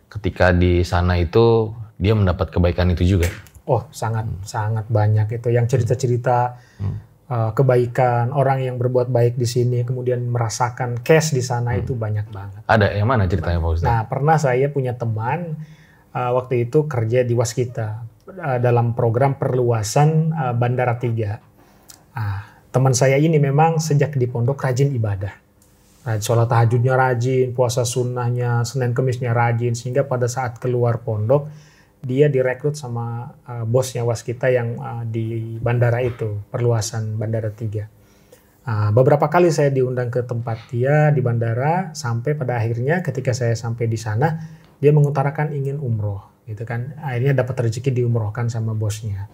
ketika di sana itu dia mendapat kebaikan itu juga. Oh sangat banyak itu yang cerita-cerita kebaikan orang yang berbuat baik di sini kemudian merasakan cash di sana itu banyak banget. Ada yang mana ceritanya Pak Ustadz? Nah pernah saya punya teman waktu itu kerja di Waskita dalam program perluasan Bandara 3. Teman saya ini memang sejak di pondok rajin ibadah. Sholat tahajudnya rajin, puasa sunnahnya, Senin Kemisnya rajin. Sehingga pada saat keluar pondok, dia direkrut sama bosnya Waskita yang di bandara itu, perluasan Bandara 3. Beberapa kali saya diundang ke tempat dia di bandara, sampai pada akhirnya ketika saya sampai di sana, dia mengutarakan ingin umroh. Gitu kan. Akhirnya dapat rezeki diumrohkan sama bosnya.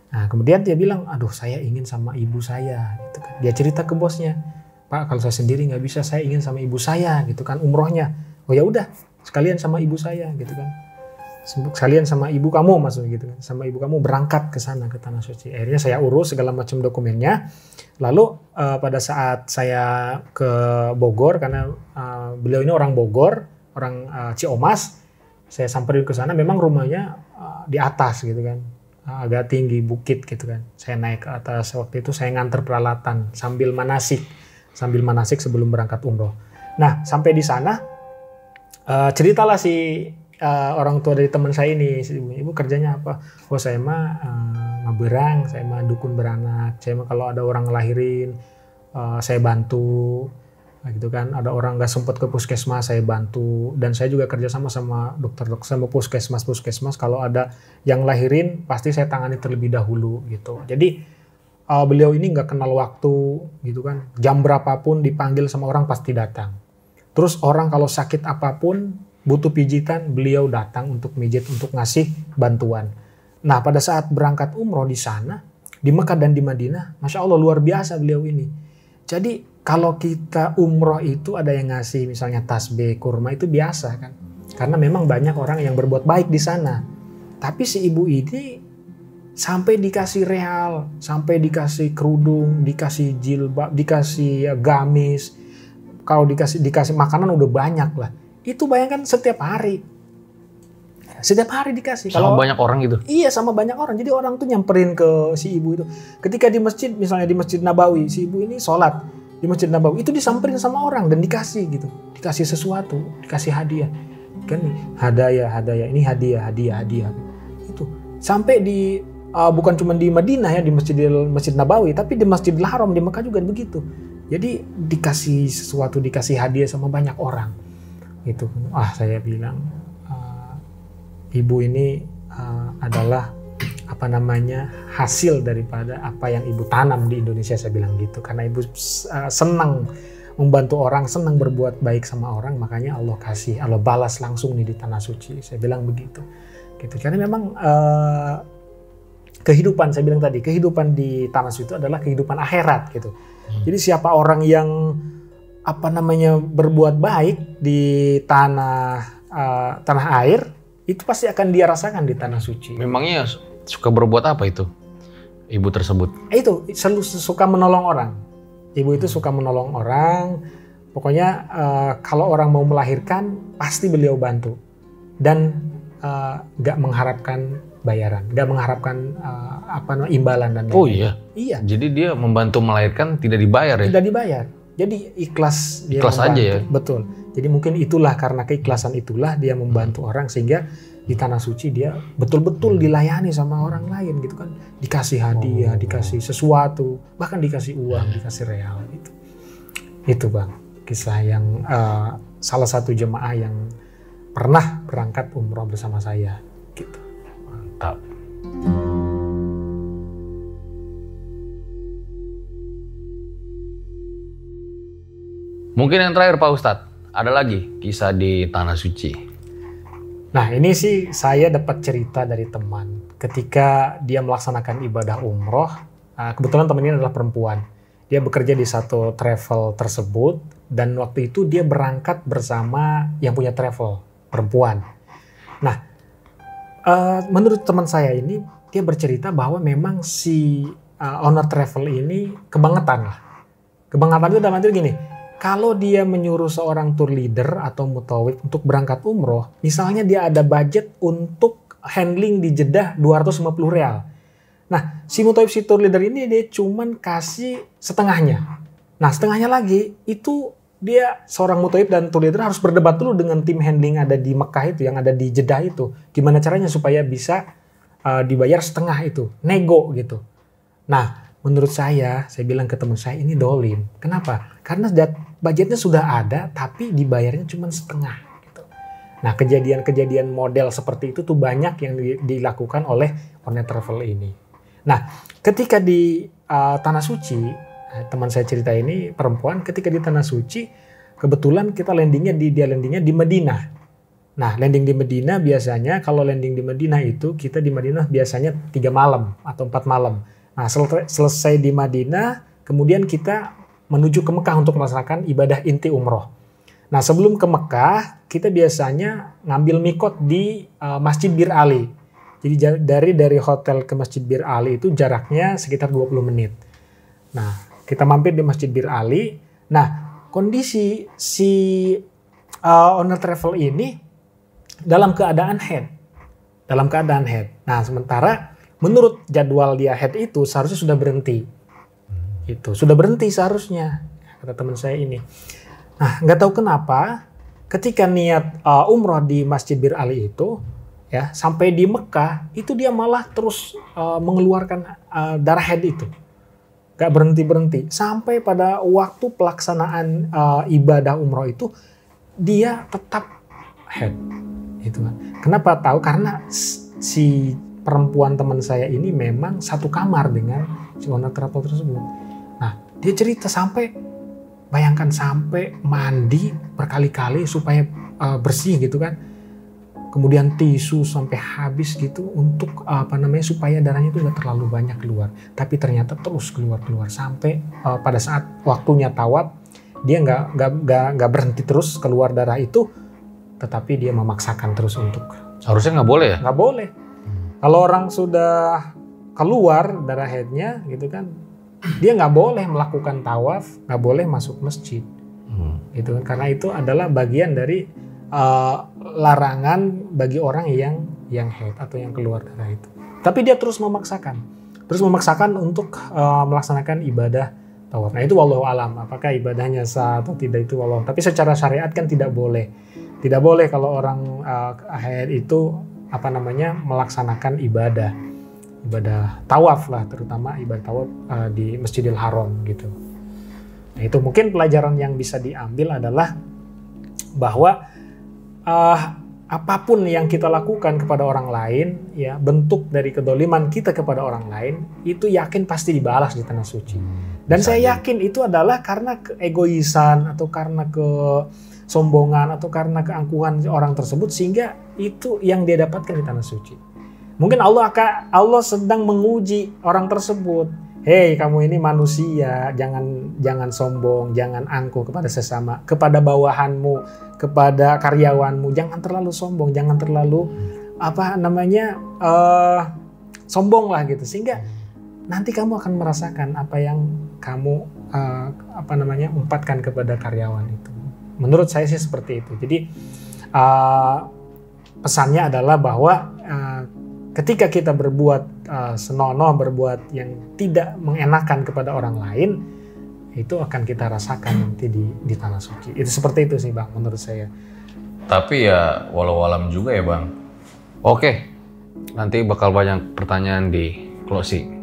Nah, kemudian dia bilang, aduh saya ingin sama ibu saya, gitu kan. Dia cerita ke bosnya, Pak kalau saya sendiri nggak bisa, saya ingin sama ibu saya, gitu kan, umrohnya. Oh ya udah, sekalian sama ibu saya, gitu kan. Sekalian sama ibu kamu maksudnya gitu kan, sama ibu kamu berangkat ke sana ke Tanah Suci. Akhirnya saya urus segala macam dokumennya. Lalu pada saat saya ke Bogor, karena beliau ini orang Bogor, orang Ciomas, saya samperin ke sana. Memang rumahnya di atas, gitu kan. Agak tinggi bukit gitu kan. Saya naik ke atas, waktu itu saya nganter peralatan sambil manasik sebelum berangkat umroh. Nah sampai di sana ceritalah si orang tua dari teman saya ini, si ibu kerjanya apa? Oh saya mah berang, saya mah dukun beranak, saya mah kalau ada orang ngelahirin saya bantu. Gitu kan, ada orang nggak sempat ke puskesmas saya bantu, dan saya juga kerjasama sama dokter sama puskesmas kalau ada yang lahirin pasti saya tangani terlebih dahulu gitu. Jadi beliau ini nggak kenal waktu gitu kan, jam berapapun dipanggil sama orang pasti datang. Terus orang kalau sakit apapun butuh pijitan, beliau datang untuk mijit, untuk ngasih bantuan. Nah pada saat berangkat umroh di sana, di Mekah dan di Madinah, Masya Allah luar biasa beliau ini. Jadi kalau kita umroh itu ada yang ngasih misalnya tasbih, kurma itu biasa kan. Karena memang banyak orang yang berbuat baik di sana. Tapi si ibu ini sampai dikasih real, sampai dikasih kerudung, dikasih jilbab, dikasih gamis. Kalau dikasih makanan udah banyak lah. Itu bayangkan setiap hari. Setiap hari dikasih. Sama banyak orang gitu? Iya sama banyak orang. Jadi orang tuh nyamperin ke si ibu itu. Ketika di masjid, misalnya di Masjid Nabawi, si ibu ini sholat di Masjid Nabawi, itu disamperin sama orang dan dikasih gitu. Dikasih sesuatu, dikasih hadiah. Kan hadiah, ini hadiah. Itu. Sampai di, bukan cuma di Madinah ya, di Masjid Nabawi, tapi di Masjidil Haram, di Mekah juga begitu. Jadi dikasih sesuatu, dikasih hadiah sama banyak orang. Gitu. Saya bilang, ibu ini adalah hasil daripada apa yang ibu tanam di Indonesia, saya bilang gitu. Karena ibu senang membantu orang, senang berbuat baik sama orang, makanya Allah kasih, Allah balas langsung nih di Tanah Suci. Saya bilang begitu. Gitu. Karena memang kehidupan, saya bilang tadi, kehidupan di Tanah Suci itu adalah kehidupan akhirat gitu. Jadi siapa orang yang berbuat baik di tanah air, itu pasti akan dia rasakan di tanah suci. Memangnya suka berbuat apa itu ibu tersebut? Itu selalu suka menolong orang. Ibu itu suka menolong orang. Pokoknya kalau orang mau melahirkan pasti beliau bantu, dan nggak mengharapkan bayaran, nggak mengharapkan imbalan dan lain-lain. Oh iya. Iya. Jadi dia membantu melahirkan tidak dibayar ya? Tidak dibayar. Jadi ikhlas dia Ikhlas membantu. aja ya? Betul. Jadi mungkin itulah, karena keikhlasan itulah dia membantu orang, sehingga di tanah suci dia betul-betul dilayani sama orang lain gitu kan. Dikasih hadiah, dikasih sesuatu, bahkan dikasih uang, dikasih real gitu. Itu Bang, kisah yang salah satu jemaah yang pernah berangkat umroh bersama saya gitu. Mantap. Mungkin yang terakhir Pak Ustadz, ada lagi kisah di Tanah Suci. Nah ini sih saya dapat cerita dari teman. Ketika dia melaksanakan ibadah umroh, kebetulan teman ini adalah perempuan. Dia bekerja di satu travel tersebut, dan waktu itu dia berangkat bersama yang punya travel, perempuan. Nah, menurut teman saya ini, dia bercerita bahwa memang si owner travel ini kebangetan lah. Kebangetan itu dalam arti gini, kalau dia menyuruh seorang tour leader atau mutawif untuk berangkat umroh, misalnya dia ada budget untuk handling di Jeddah 250 real. Nah, si mutawif, si tour leader ini dia cuman kasih setengahnya. Nah, setengahnya lagi itu dia, seorang mutawif dan tour leader harus berdebat dulu dengan tim handling ada di Mekah itu, yang ada di Jeddah itu. Gimana caranya supaya bisa dibayar setengah itu, nego gitu. Nah, menurut saya bilang ke teman saya, ini dolim. Kenapa? Karena budgetnya sudah ada, tapi dibayarnya cuma setengah. Gitu. Nah, kejadian-kejadian model seperti itu tuh banyak yang dilakukan oleh owner travel ini. Nah, ketika di Tanah Suci, teman saya cerita ini perempuan, ketika di Tanah Suci, kebetulan kita landingnya di Madinah. Nah, landing di Madinah biasanya, kalau landing di Madinah itu, kita di Madinah biasanya 3 malam atau 4 malam. Nah, selesai di Madinah, kemudian kita menuju ke Mekah untuk melaksanakan ibadah inti umroh. Nah, sebelum ke Mekah, kita biasanya ngambil mikot di Masjid Bir Ali. Jadi dari hotel ke Masjid Bir Ali itu jaraknya sekitar 20 menit. Nah, kita mampir di Masjid Bir Ali. Nah, kondisi si owner travel ini dalam keadaan head. Nah, sementara menurut jadwal dia head itu seharusnya sudah berhenti. Itu sudah berhenti seharusnya, kata teman saya ini. Nah, nggak tahu kenapa ketika niat umroh di Masjid Bir Ali itu, ya sampai di Mekah itu dia malah terus mengeluarkan darah head itu, nggak berhenti sampai pada waktu pelaksanaan ibadah umroh itu dia tetap head. Itu kan. Kenapa tahu? Karena si perempuan teman saya ini memang satu kamar dengan si owner travel tersebut. Nah, dia cerita bayangkan sampai mandi berkali-kali supaya bersih gitu kan. Kemudian tisu sampai habis gitu untuk supaya darahnya itu nggak terlalu banyak keluar. Tapi ternyata terus keluar sampai pada saat waktunya tawaf dia nggak berhenti terus keluar darah itu, tetapi dia memaksakan terus untuk. Harusnya nggak boleh ya? Nggak boleh. Kalau orang sudah keluar darah headnya gitu kan, dia nggak boleh melakukan tawaf, nggak boleh masuk masjid, gitu kan? Karena itu adalah bagian dari larangan bagi orang yang head atau yang keluar darah itu. Tapi dia terus memaksakan untuk melaksanakan ibadah tawaf. Nah itu wallahu alam, apakah ibadahnya sah atau tidak itu wallahu. Tapi secara syariat kan tidak boleh kalau orang head itu melaksanakan ibadah tawaf lah, terutama ibadah tawaf di Masjidil Haram gitu. Nah, itu mungkin pelajaran yang bisa diambil adalah bahwa apapun yang kita lakukan kepada orang lain, ya bentuk dari kedoliman kita kepada orang lain itu yakin pasti dibalas di Tanah Suci. Dan saya yakin itu adalah karena keegoisan atau karena kesombongan atau karena keangkuhan orang tersebut, sehingga itu yang dia dapatkan di Tanah Suci. Mungkin Allah sedang menguji orang tersebut. Hei, kamu ini manusia, jangan sombong, jangan angkuh kepada sesama, kepada bawahanmu, kepada karyawanmu, jangan terlalu sombong, jangan terlalu sombong lah gitu, sehingga nanti kamu akan merasakan apa yang kamu umpatkan kepada karyawan itu. Menurut saya sih seperti itu. Jadi pesannya adalah bahwa ketika kita berbuat senonoh, berbuat yang tidak mengenakan kepada orang lain, itu akan kita rasakan nanti di tanah suci. Itu seperti itu sih Bang, menurut saya. Tapi ya walau alam juga ya Bang. Oke, nanti bakal banyak pertanyaan di closing.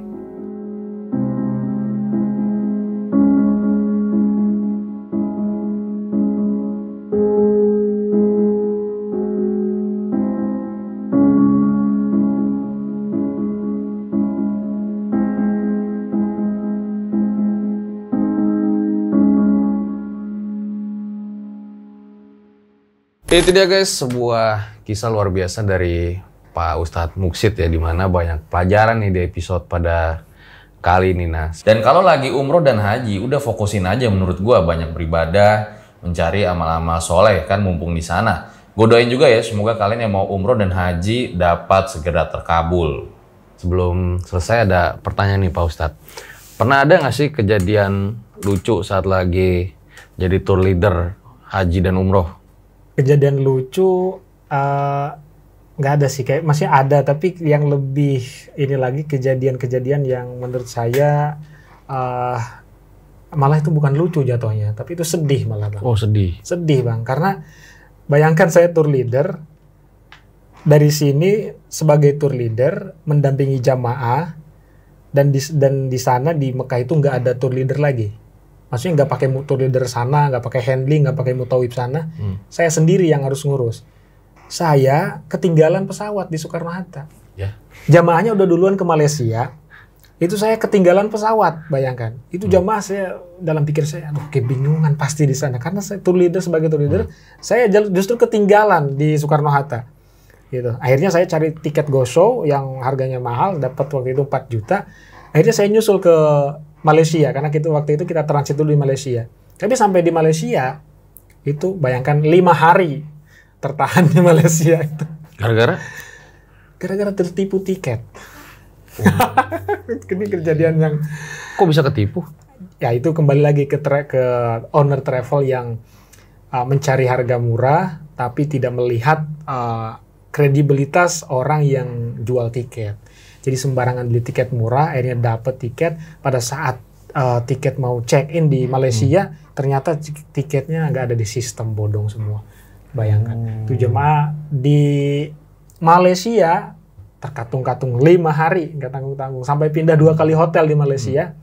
Itu dia guys, sebuah kisah luar biasa dari Pak Ustadz Muksid ya, dimana banyak pelajaran nih di episode pada kali ini Nas. Dan kalau lagi umroh dan haji, udah fokusin aja menurut gua, banyak beribadah, mencari amal-amal soleh kan mumpung di sana. Gue doain juga ya, semoga kalian yang mau umroh dan haji dapat segera terkabul. Sebelum selesai ada pertanyaan nih Pak Ustadz. Pernah ada nggak sih kejadian lucu saat lagi jadi tour leader haji dan umroh? Kejadian lucu nggak ada sih, kayak masih ada, tapi yang lebih ini lagi kejadian-kejadian yang menurut saya malah itu bukan lucu jatuhnya, tapi itu sedih malah Bang. Oh sedih. Sedih Bang, karena bayangkan saya tour leader, dari sini sebagai tour leader mendampingi jamaah, dan di sana di Mekah itu nggak ada tour leader lagi. Maksudnya nggak pakai tour leader sana, nggak pakai handling, nggak pakai mutawib sana. Saya sendiri yang harus ngurus. Saya ketinggalan pesawat di Soekarno-Hatta. Ya. Jamaahnya udah duluan ke Malaysia. Itu saya ketinggalan pesawat, bayangkan. Itu jamaah saya, dalam pikir saya, aduh kebingungan pasti di sana. Karena saya tour leader, sebagai tour leader, saya justru ketinggalan di Soekarno-Hatta. Gitu. Akhirnya saya cari tiket go show yang harganya mahal, dapat waktu itu 4 juta. Akhirnya saya nyusul ke Malaysia, karena waktu itu kita transit dulu di Malaysia. Tapi sampai di Malaysia, itu bayangkan 5 hari tertahan di Malaysia itu. Gara-gara? Gara-gara tertipu tiket. Ini kejadian yang... Kok bisa ketipu? Ya itu kembali lagi ke owner travel yang mencari harga murah, tapi tidak melihat kredibilitas orang yang jual tiket. Jadi sembarangan beli tiket murah, akhirnya dapat tiket. Pada saat tiket mau check-in di Malaysia, ternyata tiketnya nggak ada di sistem, bodong semua. Bayangkan, itu jemaah di Malaysia terkatung-katung 5 hari, nggak tanggung-tanggung. Sampai pindah 2 kali hotel di Malaysia.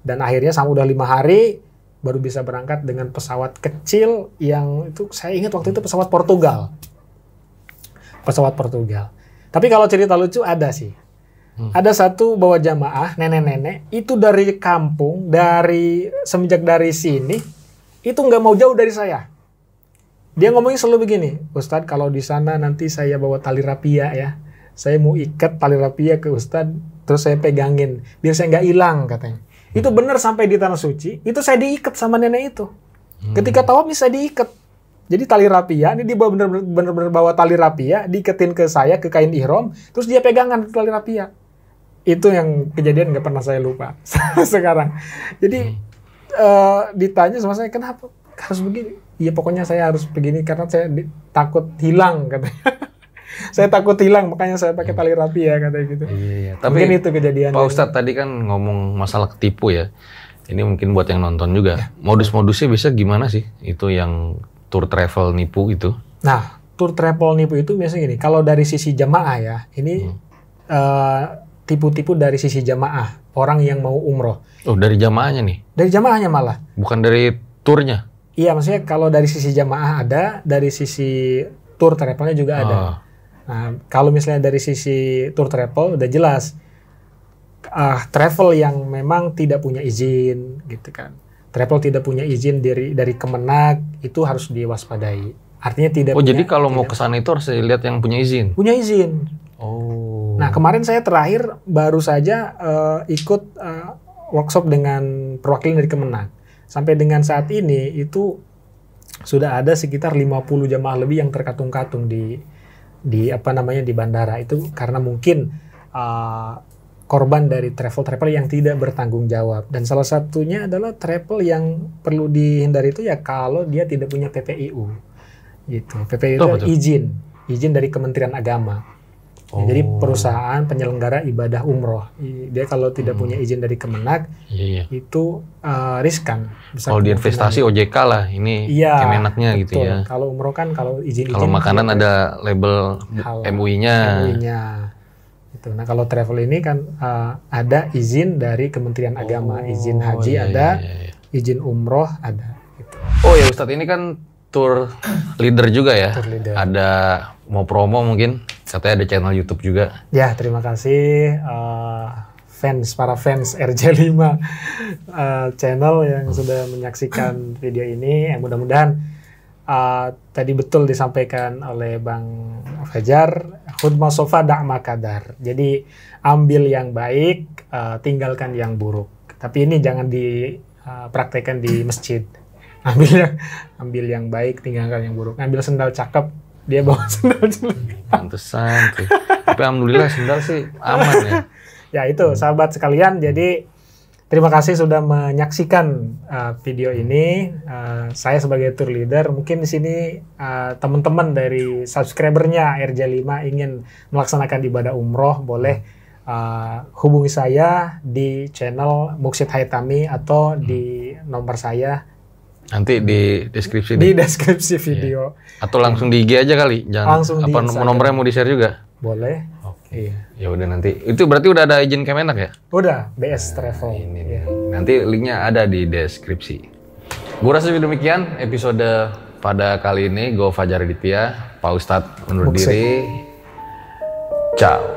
Dan akhirnya sama udah 5 hari, baru bisa berangkat dengan pesawat kecil yang itu, saya ingat waktu itu pesawat Portugal. Pesawat Portugal. Tapi kalau cerita lucu ada sih. Ada satu bawa jamaah, nenek-nenek, itu dari kampung, semenjak dari sini, itu nggak mau jauh dari saya. Dia ngomongnya selalu begini, Ustadz kalau di sana nanti saya bawa tali rapia ya. Saya mau ikat tali rapia ke Ustadz, terus saya pegangin, biar saya nggak hilang katanya. Itu benar, sampai di Tanah Suci, itu saya diikat sama nenek itu. Ketika tawaf bisa diikat. Jadi tali rapia, ini dia benar-benar bawa tali rapia, diiketin ke saya, ke kain ihram, terus dia pegangan tali rapia. Itu yang kejadian nggak pernah saya lupa sekarang. Jadi ditanya sama saya, kenapa harus begini? Iya pokoknya saya harus begini karena saya takut hilang katanya. Saya takut hilang, makanya saya pakai tali rapia katanya gitu. Iya. Tapi mungkin itu kejadian. Pak Ustadz tadi kan ngomong masalah ketipu ya. Ini mungkin buat yang nonton juga. Modus-modusnya bisa gimana sih? Itu yang tour travel nipu itu. Nah, tour travel nipu itu biasanya gini. Kalau dari sisi jamaah ya, ini tipu-tipu dari sisi jamaah, orang yang mau umroh. Oh, dari jamaahnya nih? Dari jamaahnya malah. Bukan dari turnya? Iya, maksudnya kalau dari sisi jamaah ada, dari sisi tour travelnya juga ada. Nah, kalau misalnya dari sisi tour travel udah jelas. Travel yang memang tidak punya izin, gitu kan. Travel tidak punya izin dari Kemenak, itu harus diwaspadai. Artinya tidak punya. Oh, jadi kalau mau ke sana itu harus lihat yang punya izin? Punya izin. Oh. Nah, kemarin saya terakhir baru saja ikut workshop dengan perwakilan dari Kemenag. Sampai dengan saat ini itu sudah ada sekitar 50 jamaah lebih yang terkatung-katung di di bandara. Itu karena mungkin korban dari travel yang tidak bertanggung jawab. Dan salah satunya adalah travel yang perlu dihindari itu ya kalau dia tidak punya PPIU. Gitu. PPIU itu izin dari Kementerian Agama. Ya, jadi perusahaan penyelenggara ibadah umroh. Dia kalau tidak punya izin dari Kemenag, itu riskan. Kalau di investasi OJK lah, ini Kemenagnya gitu ya. Kalau umroh kan kalau izin kalau makanan ada label MUI-nya. Gitu. Nah kalau travel ini kan ada izin dari Kementerian Agama, izin haji ada, izin umroh ada. Gitu. Oh ya Ustadz, ini kan tour leader juga ya. Tour leader. Ada mau promo mungkin? Katanya ada channel YouTube juga. Ya, terima kasih para fans RJ5 channel yang sudah menyaksikan video ini. Mudah-mudahan tadi betul disampaikan oleh Bang Fajar, khudmah sofa da'ma kadar. Jadi ambil yang baik, tinggalkan yang buruk. Tapi ini jangan dipraktekkan di masjid. Ambil yang baik, tinggalkan yang buruk. Ambil sendal cakep, dia bawa sendal jelek. Pantesan tuh. Tapi alhamdulillah sendal sih aman ya. Ya itu sahabat sekalian, jadi terima kasih sudah menyaksikan video ini. Saya sebagai tour leader, mungkin di sini teman-teman dari subscribernya RJ5 ingin melaksanakan ibadah umroh, boleh hubungi saya di channel Muksid Haitami atau di nomor saya. Nanti di deskripsi. Di deskripsi video. Atau langsung di IG aja kali. Jangan langsung apa nomornya mau di-share juga? Boleh. Oke. Iya. Ya udah nanti. Itu berarti udah ada izin Kemenak ya? Udah, BS Travel. Ini nih. Nanti linknya ada di deskripsi. Gue rasa demikian episode pada kali ini. Gue Fajar Aditya, Pak Ustadz undur diri. Ciao.